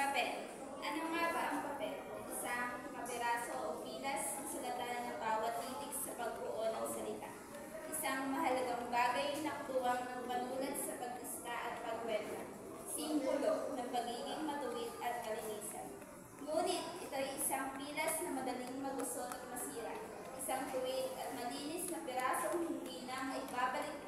Papel. Ano nga ba ang papel? Isang kapiraso o pilas ng sulatan ng bawat titik sa pagbuo ng salita. Isang mahalagang bagay na tuwang ng panulat sa pag-isla at pagwenta. Simbolo ng pagiging matuwid at kalinisan. Ngunit ito ay isang pilas na madaling magusot at masira. Isang tuwid at malinis na pirasong hindi na maibabalik